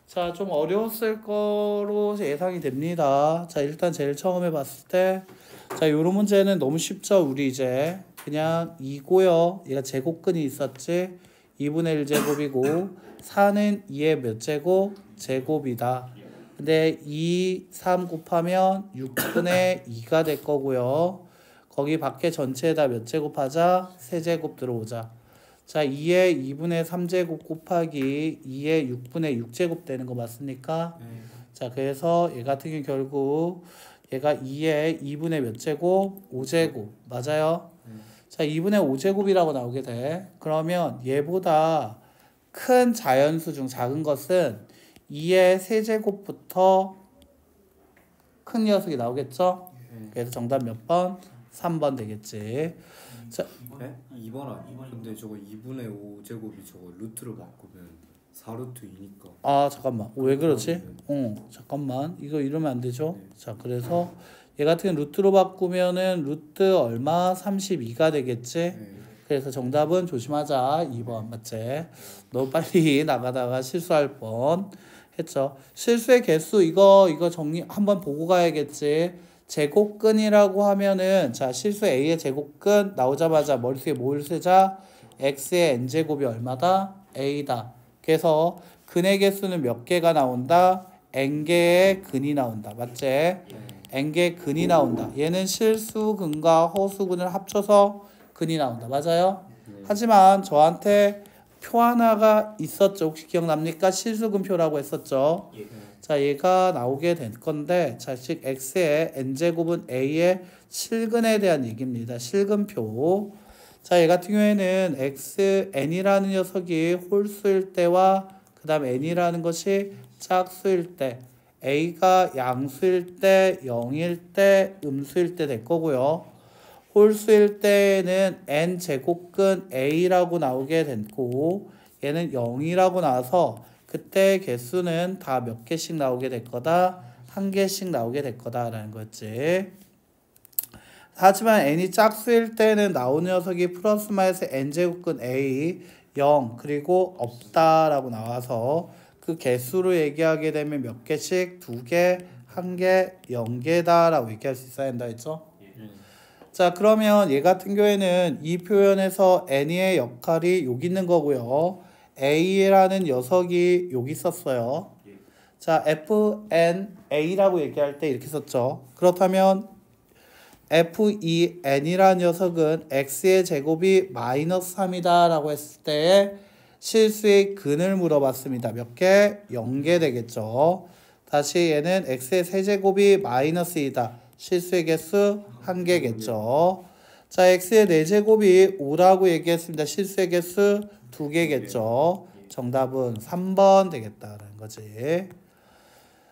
자, 좀 어려웠을 거로 예상이 됩니다. 자, 일단 제일 처음에 봤을 때, 자, 요런 문제는 너무 쉽죠. 우리 이제 그냥 2고요. 얘가 제곱근이 있었지. 2분의 1 제곱이고 4는 2의 몇 제곱? 제곱이다. 근데 2, 3 곱하면 6분의 2가 될 거고요. 거기 밖에 전체에다 몇 제곱 하자? 세제곱 들어오자. 자, 2에 2분의 3제곱 곱하기 2에 6분의 6제곱 되는 거 맞습니까? 자, 그래서 얘 같은 경우 결국 얘가 2에 2분의 몇 제곱? 5제곱. 맞아요? 자, 2분의 5제곱이라고 나오게 돼. 그러면 얘보다 큰 자연수 중 작은 것은 2의 세제곱부터 큰 녀석이 나오겠죠? 그래서 정답 몇 번? 3번 되겠지. 자, 네? 2번 아니? 근데 저거 2분의 5제곱이 저거 루트로 바꾸면 4루트 2니까. 아, 잠깐만. 왜 그러지? 잠깐만. 이거 이러면 안 되죠? 자, 그래서 얘 같은 경우 루트로 바꾸면은 루트 얼마? 32가 되겠지? 그래서 정답은 조심하자. 2번. 맞지? 너무 빨리 나가다가 실수할 뻔 했죠. 실수의 개수 이거 정리 한번 보고 가야겠지. 제곱근이라고 하면은 자, 실수 A의 제곱근 나오자마자 머릿속에 뭘 쓰자? X의 N제곱이 얼마다? A다. 그래서 근의 개수는 몇 개가 나온다? N개의 근이 나온다. 맞지? N개의 근이 나온다. 얘는 실수근과 허수근을 합쳐서 근이 나온다. 맞아요? 하지만 저한테 표 하나가 있었죠. 혹시 기억납니까? 실수근표라고 했었죠. 자, 얘가 나오게 될 건데, 자, 즉 x의 n제곱은 a의 실근에 대한 얘기입니다. 실근표. 자, 얘 같은 경우에는 x n이라는 녀석이 홀수일 때와 그 다음 n이라는 것이 짝수일 때, a가 양수일 때, 0일 때, 음수일 때 될 거고요. 홀수일 때는 n제곱근 a라고 나오게 됐고, 얘는 0이라고 나와서 그때 개수는 다 몇 개씩 나오게 될 거다? 한 개씩 나오게 될 거다라는 거지. 하지만 n이 짝수일 때는 나오는 녀석이 플러스 마이너스 n제곱근 a 0 그리고 없다라고 나와서 그 개수로 얘기하게 되면 몇 개씩? 2개, 1개, 0개다라고 얘기할 수 있어야 한다 했죠? 자, 그러면 얘 같은 경우에는 이 표현에서 n의 역할이 여기 있는 거고요. A라는 녀석이 여기 있었어요. 자, FNA라고 얘기할 때 이렇게 썼죠. 그렇다면 FEN이라는 녀석은 X의 제곱이 마이너스 3이다 라고 했을 때 실수의 근을 물어봤습니다. 몇 개? 0개 되겠죠. 다시 얘는 X의 세제곱이 마이너스 2다. 실수의 개수 1개겠죠. 자, X의 4제곱이 5라고 얘기했습니다. 실수의 개수 2개겠죠. 정답은 3번 되겠다라는 거지.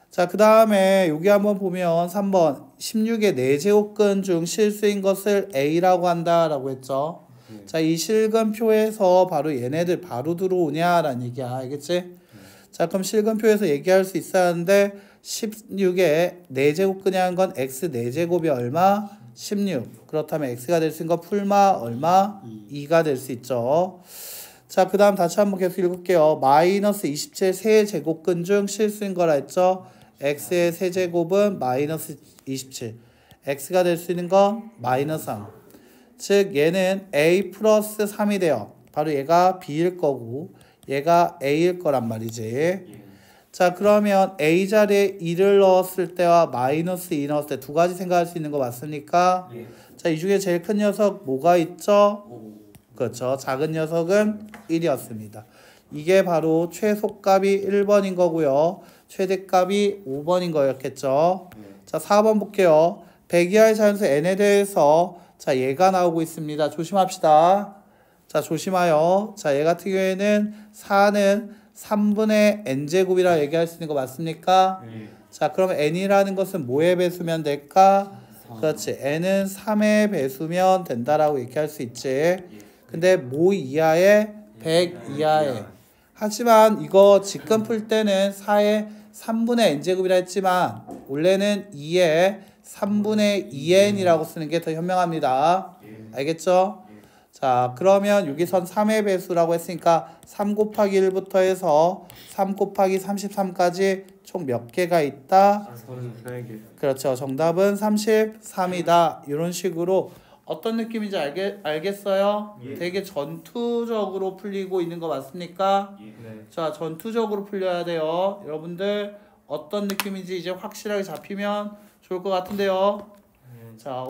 자, 그 다음에 여기 한번 보면 3번 16의 4제곱근 중 실수인 것을 A라고 한다라고 했죠. 자, 이 실근표에서 바로 얘네들 바로 들어오냐라는 얘기야. 알겠지? 자, 그럼 실근표에서 얘기할 수 있어야 하는데 16의 4제곱근이 한 건 X 4제곱이 얼마? 16. 그렇다면 X가 될 수 있는 건 풀마 얼마? 2가 될 수 있죠. 자, 그 다음 다시 한번 계속 읽을게요. 마이너스 27 세제곱근 중 실수인 거라 했죠. x의 세제곱은 마이너스 27. x가 될 수 있는 건 마이너스 3. 즉 얘는 a 플러스 3이 돼요. 바로 얘가 b일 거고 얘가 a일 거란 말이지. 자, 그러면 a 자리에 2를 넣었을 때와 마이너스 2 넣었을 때 두 가지 생각할 수 있는 거 맞습니까? 자, 이 중에 제일 큰 녀석 뭐가 있죠? 그렇죠. 작은 녀석은 1이었습니다. 이게 바로 최소값이 1번인 거고요. 최대값이 5번인 거였겠죠. 자, 4번 볼게요. 100 이하의 자연수 n에 대해서 자, 얘가 나오고 있습니다. 조심합시다. 자, 조심하여. 자, 얘 같은 경우에는 4는 3분의 n제곱이라 얘기할 수 있는 거 맞습니까? 자, 그럼 n이라는 것은 뭐의 배수면 될까? 그렇지. n은 3의 배수면 된다라고 얘기할 수 있지. 근데 뭐 이하에? 100 이하에. 하지만 이거 지금 풀 때는 4의 3분의 n제곱이라 했지만 원래는 2의 3분의 2n이라고 쓰는 게 더 현명합니다. 알겠죠? 자, 자, 그러면 여기선 3의 배수라고 했으니까 3 곱하기 1부터 해서 3 곱하기 33까지 총 몇 개가 있다? 34개. 그렇죠. 정답은 33이다. 이런 식으로 어떤 느낌인지 알겠어요? 예. 되게 전투적으로 풀리고 있는 거 맞습니까? 네. 자, 전투적으로 풀려야 돼요. 여러분들 어떤 느낌인지 이제 확실하게 잡히면 좋을 것 같은데요. 자,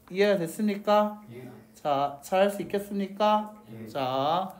이해가 됐습니까? 자, 잘할 수 있겠습니까? 자,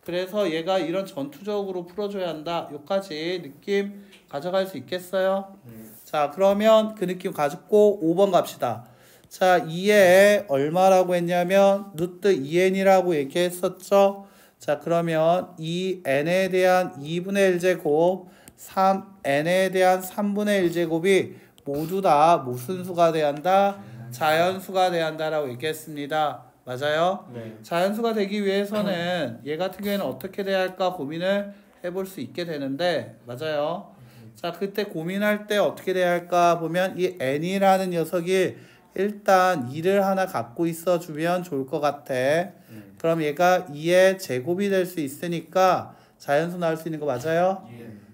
그래서 얘가 이런 전투적으로 풀어줘야 한다. 여기까지 느낌 가져갈 수 있겠어요? 자, 그러면 그 느낌 가지고 5번 갑시다. 자, 2에 얼마라고 했냐면 루트 2n이라고 얘기했었죠. 자, 그러면 2n에 대한 2분의 1제곱 3n에 대한 3분의 1제곱이 모두 다 무슨 수가 돼야 한다? 자연수가 돼야 한다라고 얘기했습니다. 맞아요? 네. 자연수가 되기 위해서는 얘 같은 경우에는 어떻게 돼야 할까 고민을 해볼 수 있게 되는데 맞아요. 자, 그때 고민할 때 어떻게 돼야 할까 보면 이 n이라는 녀석이 일단 2를 하나 갖고 있어 주면 좋을 것 같아. 그럼 얘가 2의 제곱이 될 수 있으니까 자연수 나올 수 있는 거 맞아요?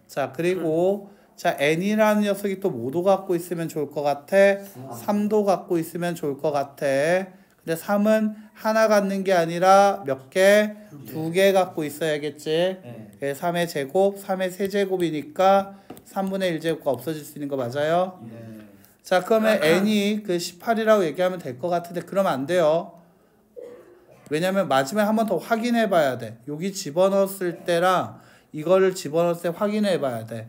자, 그리고 자, n이라는 녀석이 또 뭐도 갖고 있으면 좋을 것 같아? 3도 갖고 있으면 좋을 것 같아. 근데 3은 하나 갖는 게 아니라 몇 개? 2개 갖고 있어야겠지. 3의 제곱, 3의 세제곱이니까 3분의 1제곱가 없어질 수 있는 거 맞아요? 자, 그러면 n이 그 18이라고 얘기하면 될 것 같은데 그러면 안 돼요. 왜냐면 마지막에 한 번 더 확인해 봐야 돼. 여기 집어넣었을 때랑 이거를 집어넣었을 때 확인해 봐야 돼.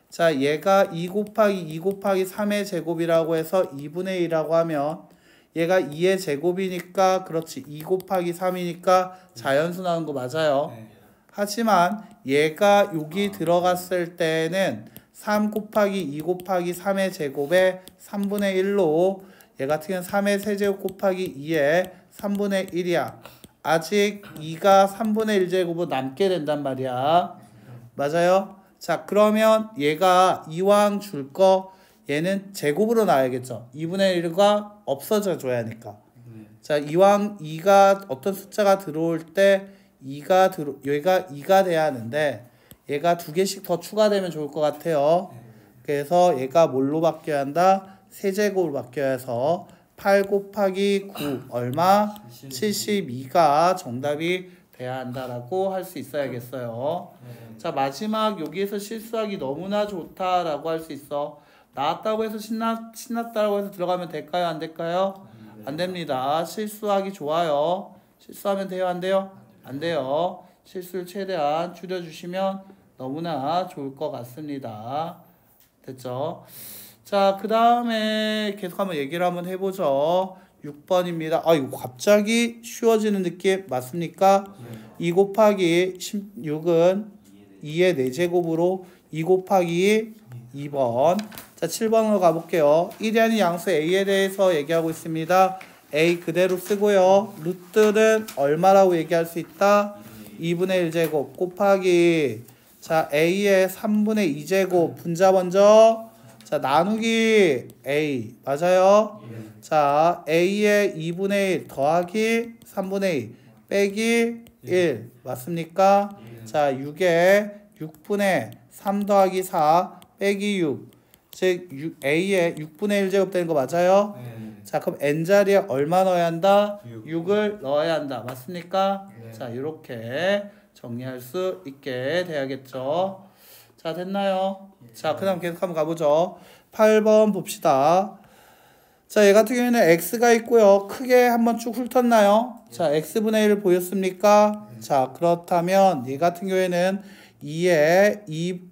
자, 얘가 2 곱하기 3의 제곱이라고 해서 2분의 1이라고 하면 얘가 2의 제곱이니까 그렇지 2 곱하기 3이니까 자연수 나온 거 맞아요. 하지만 얘가 여기 들어갔을 때는 3 곱하기 2 곱하기 3의 제곱에 3분의 1로 얘 같은 경우는 3의 세제곱 곱하기 2의 3분의 1이야. 아직 2가 3분의 1제곱으로 남게 된단 말이야. 맞아요? 자, 그러면 얘가 이왕 줄 거 얘는 제곱으로 나와야겠죠. 2분의 1가 없어져 줘야 하니까. 자, 이왕 2가 어떤 숫자가 들어올 때 얘가 2가 돼야 하는데 얘가 2개씩 더 추가되면 좋을 것 같아요. 그래서 얘가 뭘로 바뀌어야 한다? 세제곱으로 바뀌어야 해서 8 곱하기 9 얼마? 72가 정답이 돼야 한다라고 할 수 있어야겠어요. 자, 마지막 여기에서 실수하기 너무나 좋다라고 할 수 있어. 나왔다고 해서 신났다고 해서 들어가면 될까요? 안 될까요? 안 됩니다. 실수하기 좋아요. 실수하면 돼요? 안 돼요? 안 돼요. 실수를 최대한 줄여주시면 너무나 좋을 것 같습니다. 됐죠? 자, 그 다음에 계속 한번 얘기를 한번 해보죠. 6번입니다. 아, 이거 갑자기 쉬워지는 느낌 맞습니까? 2 곱하기 16은 2의 4제곱으로 2 곱하기 2번. 자, 7번으로 가볼게요. 1이라는 양수 A에 대해서 얘기하고 있습니다. A 그대로 쓰고요. 루트는 얼마라고 얘기할 수 있다? 2분의 1제곱 곱하기 자, A의 3분의 2제곱 분자 먼저 자, 나누기 A 맞아요? 자, A의 2분의 1 더하기 3분의 2 빼기 1 맞습니까? 자, 6에 6분의 3 더하기 4 빼기 6 즉 A의 6분의 1제곱 되는 거 맞아요? 자, 그럼 n자리에 얼마 넣어야 한다? 6을 넣어야 한다. 맞습니까? 자, 이렇게 정리할 수 있게 돼야겠죠. 자, 됐나요? 자, 그 다음 계속 한번 가보죠. 8번 봅시다. 자, 얘 같은 경우에는 x가 있고요. 크게 한번 쭉 훑었나요? 자, x분의 1 보였습니까? 자, 그렇다면 얘 같은 경우에는 2의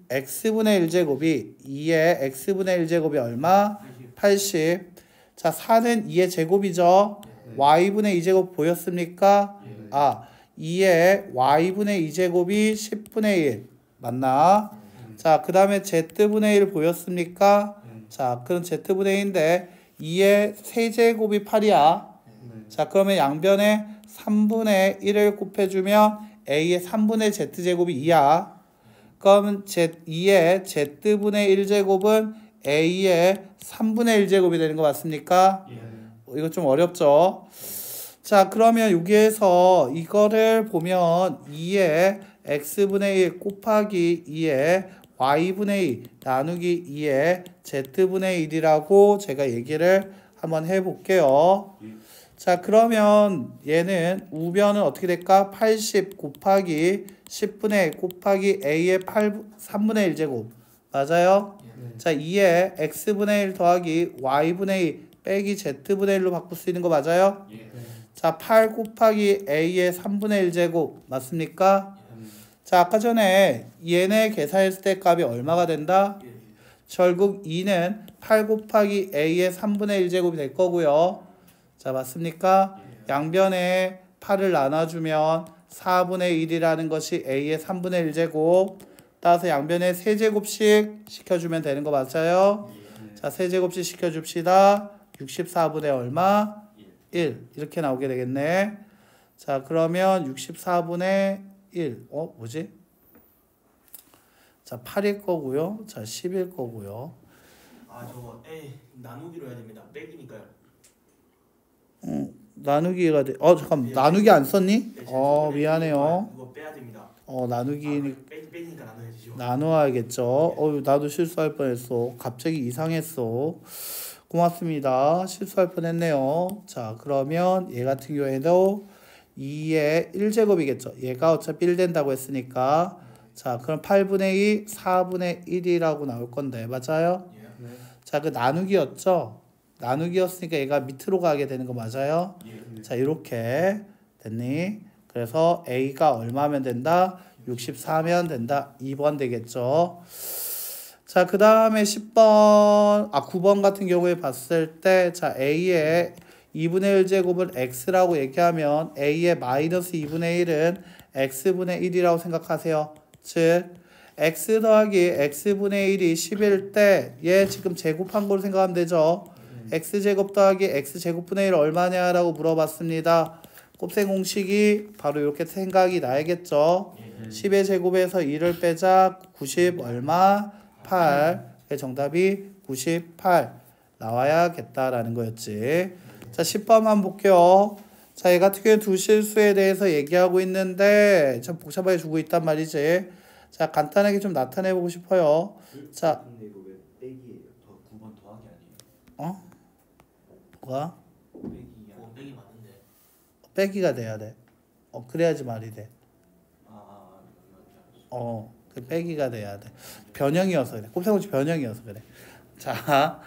x분의 1제곱이 2의 x분의 1제곱이 얼마? 80. 자, 4는 2의 제곱이죠. y분의 2제곱 보였습니까? 아, 2의 y분의 2제곱이 10분의 1 맞나? 자, 그 다음에 z분의 1 보였습니까? 자, 그럼 z분의 1인데 2의 세제곱이 8이야. 자, 그러면 양변에 3분의 1을 곱해주면 a의 3분의 z제곱이 2야. 그러면 2의 z분의 1제곱은 a의 3분의 1제곱이 되는 거 맞습니까? 이거 좀 어렵죠? 자, 그러면 여기에서 이거를 보면 2의 x분의 1 곱하기 2의 y분의 2 나누기 2의 z분의 1이라고 제가 얘기를 한번 해볼게요. 자, 그러면 얘는 우변은 어떻게 될까? 80 곱하기 10분의 1 곱하기 a의 3분의 1제곱 맞아요? 자, 2의 x분의 1 더하기 y분의 2 빼기 z분의 1로 바꿀 수 있는 거 맞아요? 자, 8 곱하기 a의 3분의 1제곱 맞습니까? 자, 아까 전에 얘네 계산했을 때 값이 얼마가 된다? 결국 2는 8 곱하기 a의 3분의 1제곱이 될 거고요. 자, 맞습니까? 양변에 8을 나눠주면 4분의 1이라는 것이 a의 3분의 1제곱 따라서 양변에 세제곱씩 시켜주면 되는 거 맞아요? 자, 세제곱씩 시켜줍시다. 64분의 얼마? 1 이렇게 나오게 되겠네. 자, 그러면 64분의 1 뭐지? 자, 8일 거고요. 자, 10일 거고요. 아 저거 나누기로 해야 됩니다. 빼기니까요. 나누기가 돼. 잠깐만. 나누기 안 썼니? 미안해요. 이거 빼야 됩니다. 나누기 빼기니까 나눠야죠. 나눠야겠죠. 나도 실수할 뻔했어. 갑자기 이상했어. 고맙습니다. 실수할 뻔했네요. 자, 그러면 얘 같은 경우에도 2의 1제곱이겠죠. 얘가 어차피 1 된다고 했으니까 자, 그럼 8분의 2, 4분의 1이라고 나올 건데 맞아요? 자, 그 나누기였죠? 나누기였으니까 얘가 밑으로 가게 되는 거 맞아요? 자, 이렇게 됐니? 그래서 A가 얼마면 된다? 64면 된다. 2번 되겠죠. 자, 그 다음에 9번 같은 경우에 봤을 때, 자, A의 2분의 1제곱을 X라고 얘기하면 A의 마이너스 2분의 1은 X분의 1이라고 생각하세요. 즉, X 더하기 X분의 1이 10일 때, 얘 지금 제곱한 걸로 생각하면 되죠. X제곱 더하기 X제곱분의 1 얼마냐 라고 물어봤습니다. 곱셈 공식이 바로 이렇게 생각이 나야겠죠. 10의 제곱에서 2를 빼자 90 얼마? 8. 정답이 98 나와야겠다라는 거였지. 자, 10번 한번 볼게요. 자, 얘 같은 경우에 두 실수에 대해서 얘기하고 있는데 참 복잡하게 주고 있단 말이지. 자, 간단하게 좀 나타내 보고 싶어요. 자, 근데 이거 왜 빼기예요? 더 9번 더하기 아니에요? 뭐가? 빼기 맞는데. 빼기가 돼야 돼. 그래야지 말이 돼. 그 빼기가 돼야 돼. 변형이어서 그래. 곱셈공식 변형이어서 그래. 자,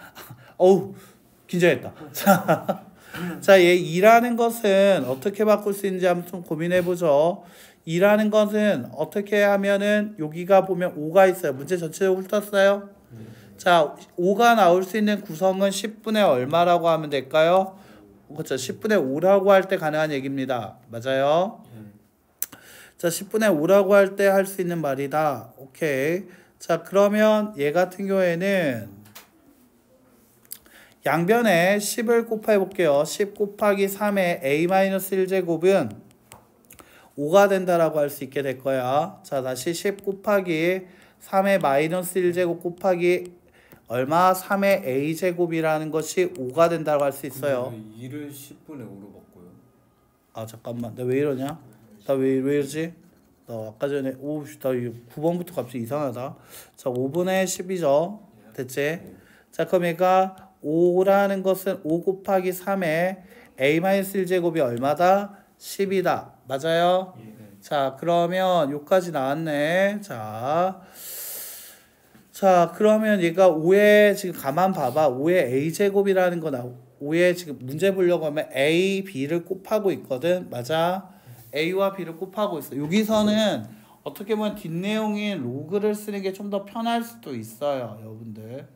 긴장했다. 자, 얘 2라는 것은 어떻게 바꿀 수 있는지 한번 좀 고민해 보죠. 2라는 것은 어떻게 하면은 여기가 보면 5가 있어요. 문제 전체적으로 훑었어요. 자, 5가 나올 수 있는 구성은 10분의 얼마라고 하면 될까요? 그렇죠. 10분의 5라고 할 때 가능한 얘기입니다. 맞아요? 자, 10분의 5라고 할 때 할 수 있는 말이다. 오케이. 자, 그러면 얘 같은 경우에는 양변에 10을 곱해 볼게요. 10 곱하기 3의 a-1제곱은 5가 된다라고 할 수 있게 될 거야. 자, 다시 10 곱하기 3의 마이너스 1제곱 곱하기 얼마? 3의 a제곱이라는 것이 5가 된다고 할 수 있어요. 2를 10분의 5로 바꿔요? 잠깐만. 나 왜 이러냐? 나 왜 이러지? 나 아까 전에 나 이거 9번부터 갑자기 이상하다. 자, 5분의 10이죠. 됐지? 자, 그럼 얘가 5라는 것은 5 곱하기 3의 a-1제곱이 얼마다? 10이다. 맞아요? 자, 그러면 여기까지 나왔네. 자, 그러면 얘가 5에 지금 가만 봐봐. 5의 a제곱이라는 거 5에 지금 문제 보려고 하면 a, b를 곱하고 있거든. 맞아? a와 b를 곱하고 있어. 여기서는 어떻게 보면 뒷내용인 로그를 쓰는 게 좀 더 편할 수도 있어요. 여러분들.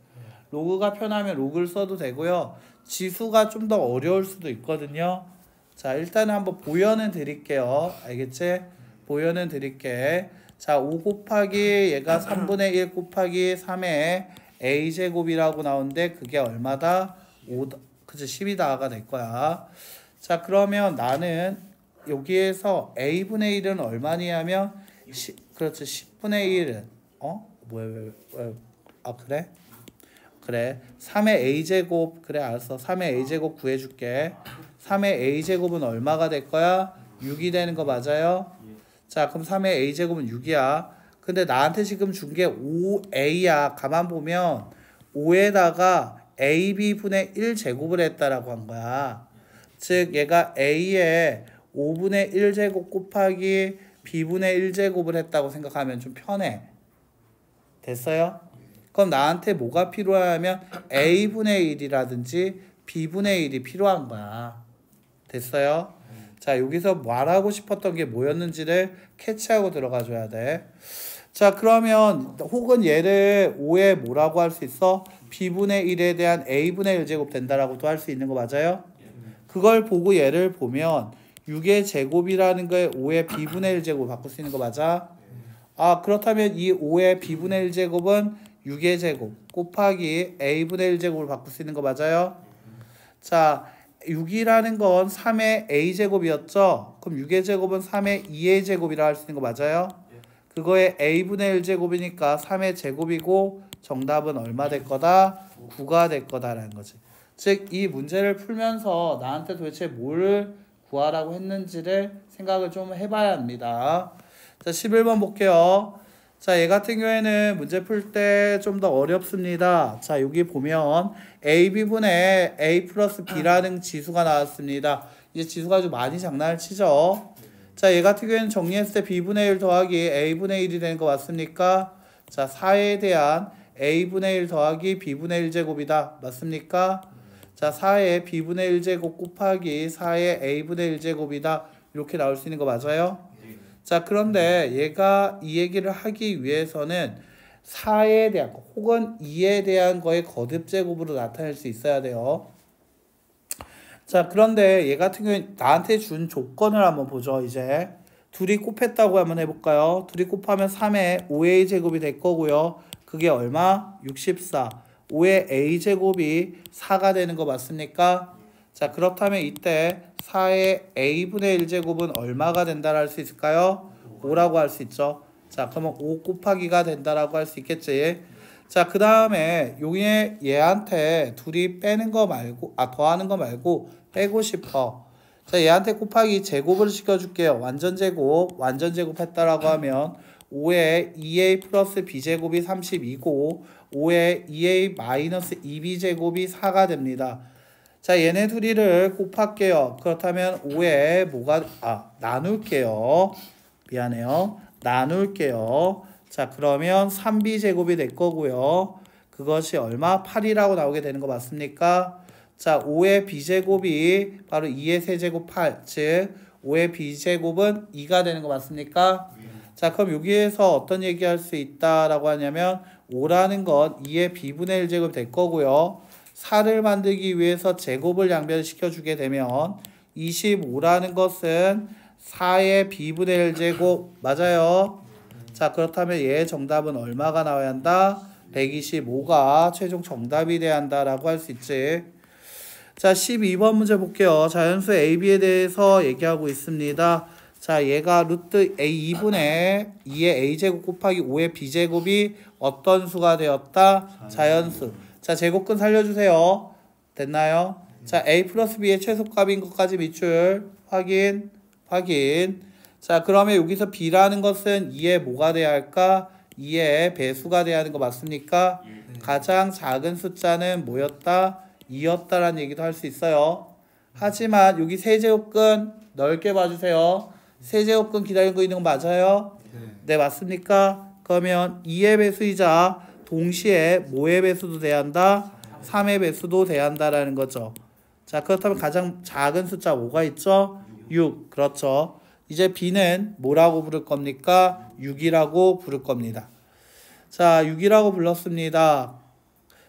로그가 편하면 로그를 써도 되고요. 지수가 좀 더 어려울 수도 있거든요. 자, 일단은 한번 보여는 드릴게요. 알겠지? 보여는 드릴게. 자, 5 곱하기 얘가 3분의 1 곱하기 3의 a제곱이라고 나오는데 그게 얼마다? 5, 그치? 12다가 될 거야. 자, 그러면 나는 여기에서 a분의 1은 얼마냐면 그렇지. 10분의 1은 그래? 그래. 3의 a제곱 그래 알았어. 3의 a제곱 구해줄게. 3의 a제곱은 얼마가 될 거야? 6이 되는 거 맞아요? 자, 그럼 3의 a제곱은 6이야. 근데 나한테 지금 준 게 5a야. 가만 보면 5에다가 ab분의 1제곱을 했다라고 한 거야. 즉 얘가 a에 5분의 1제곱 곱하기 b분의 1제곱을 했다고 생각하면 좀 편해. 됐어요? 그럼 나한테 뭐가 필요하냐면 a분의 1이라든지 b분의 1이 필요한 거야. 됐어요? 자, 여기서 말하고 싶었던 게 뭐였는지를 캐치하고 들어가 줘야 돼. 자, 그러면 혹은 얘를 5에 뭐라고 할 수 있어? b분의 1에 대한 a분의 1제곱 된다라고도 할 수 있는 거 맞아요? 그걸 보고 얘를 보면 6의 제곱이라는 거에 5의 b분의 1제곱 바꿀 수 있는 거 맞아? 아, 그렇다면 이 5의 b분의 1제곱은 6의 제곱 곱하기 a분의 1제곱을 바꿀 수 있는 거 맞아요? 자, 6이라는 건 3의 a제곱이었죠? 그럼 6의 제곱은 3의 2의 제곱이라 할 수 있는 거 맞아요? 그거의 a분의 1제곱이니까 3의 제곱이고 정답은 얼마 될 거다? 9가 될 거다라는 거지. 즉, 이 문제를 풀면서 나한테 도대체 뭘 구하라고 했는지를 생각을 좀 해봐야 합니다. 자, 11번 볼게요. 자, 얘 같은 경우에는 문제 풀 때 좀 더 어렵습니다. 자, 여기 보면 ab분의 a 플러스 b라는 지수가 나왔습니다. 이제 지수가 아주 많이 장난을 치죠. 자, 얘 같은 경우에는 정리했을 때 b분의 1 더하기 a분의 1이 되는 거 맞습니까? 자, 4에 대한 a분의 1 더하기 b분의 1제곱이다. 맞습니까? 자, 4의 b분의 1제곱 곱하기 4의 a분의 1제곱이다. 이렇게 나올 수 있는 거 맞아요? 자, 그런데 얘가 이 얘기를 하기 위해서는 4에 대한 거 혹은 2에 대한 거의 거듭제곱으로 나타낼 수 있어야 돼요. 자, 그런데 얘 같은 경우에 나한테 준 조건을 한번 보죠. 이제 둘이 곱했다고 한번 해볼까요? 둘이 곱하면 3의 5a 제곱이 될 거고요. 그게 얼마? 64. 5의 a제곱이 4가 되는 거 맞습니까? 자, 그렇다면 이때 4의 a분의 1제곱은 얼마가 된다라 할 수 있을까요? 5라고 할 수 있죠. 자, 그러면 5 곱하기가 된다라고 할 수 있겠지. 자, 그 다음에 여기에 얘한테 둘이 빼는 거 말고 더하는 거 말고 빼고 싶어. 자, 얘한테 곱하기 제곱을 시켜줄게요. 완전제곱 했다라고 하면 5의 2a 플러스 b제곱이 32고 5의 2a 마이너스 2b제곱이 4가 됩니다. 자, 얘네 둘이를 곱할게요. 그렇다면 5에 나눌게요. 미안해요. 나눌게요. 자, 그러면 3b제곱이 될 거고요. 그것이 얼마? 8이라고 나오게 되는 거 맞습니까? 자, 5의 b제곱이 바로 2의 세제곱 8. 즉 5의 b제곱은 2가 되는 거 맞습니까? 자, 그럼 여기에서 어떤 얘기할 수 있다라고 하냐면 5라는 건 2의 b분의 1제곱 될 거고요. 4를 만들기 위해서 제곱을 양변시켜주게 되면 25라는 것은 4의 b분의 1제곱 맞아요? 자, 그렇다면 얘의 정답은 얼마가 나와야 한다? 125가 최종 정답이 돼야 한다라고 할 수 있지. 자, 12번 문제 볼게요. 자연수 AB에 대해서 얘기하고 있습니다. 자, 얘가 루트 A2분의 2의 A제곱 곱하기 5의 B제곱이 어떤 수가 되었다? 자연수. 자, 제곱근 살려주세요. 됐나요? 자, A 플러스 B의 최소값인 것까지 밑줄 확인. 자, 그러면 여기서 B라는 것은 2의 뭐가 돼야 할까? 2의 배수가 돼야 하는 거 맞습니까? 가장 작은 숫자는 뭐였다? 2였다라는 얘기도 할 수 있어요. 하지만 여기 세제곱근 넓게 봐주세요. 세제곱근 기다리고 있는 거 맞아요? 네, 맞습니까? 그러면 2의 배수이자 동시에 뭐의 배수도 돼야 한다? 3의 배수도 돼야 한다라는 거죠. 자, 그렇다면 가장 작은 숫자 뭐가 있죠? 6. 그렇죠. 이제 B는 뭐라고 부를 겁니까? 6이라고 부를 겁니다. 자, 6이라고 불렀습니다.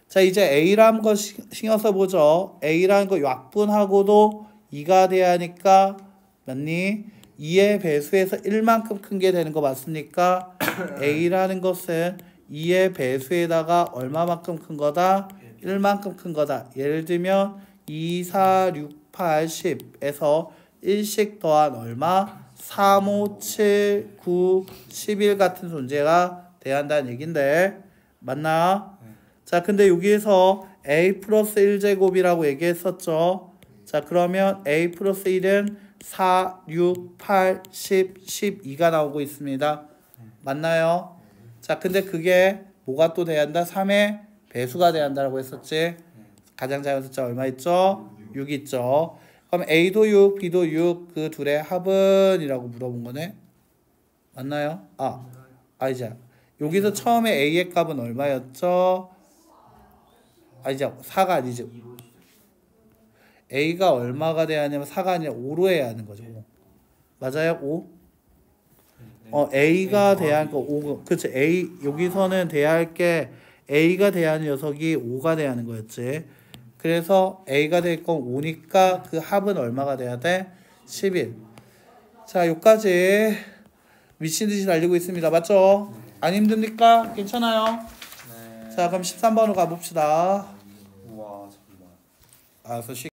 자, 이제 A라는 거 신경 써보죠. A라는 거 약분하고도 2가 돼야 하니까 맞니? 2의 배수에서 1만큼 큰 게 되는 거 맞습니까? A라는 것은 2의 배수에다가 얼마만큼 큰 거다? 1만큼 큰 거다. 예를 들면 2, 4, 6, 8, 10에서 1씩 더한 얼마? 3, 5, 7, 9, 11 같은 존재가 돼야 한다는 얘긴데 맞나? 자, 근데 여기에서 A 플러스 1제곱이라고 얘기했었죠. 자, 그러면 A 플러스 1은 4, 6, 8, 10, 12가 나오고 있습니다. 맞나요? 자, 근데 그게 뭐가 또 돼야 한다? 3의 배수가 돼야 한다고 했었지. 가장 작은 숫자 얼마 있죠? 6 있죠. 그럼 A도 6, B도 6, 그 둘의 합은? 이라고 물어본 거네. 맞나요? 이제 여기서 처음에 A의 값은 얼마였죠? 이제 4가 아니지. A가 얼마가 돼야 하냐면 4가 아니라 5로 해야 하는 거죠. 5. 맞아요? 5? A가 돼야 할 거 5. 그치. A 여기서는 돼야 할 게 A가 돼야 하는 녀석이 5가 돼야 하는 거였지. 그래서 A가 될 건 5니까 그 합은 얼마가 돼야 돼? 11. 자, 여기까지 미친 듯이 달리고 있습니다. 맞죠? 안 힘듭니까? 괜찮아요? 네. 자, 그럼 13번으로 가봅시다. 우와, 잠깐만. 알았어.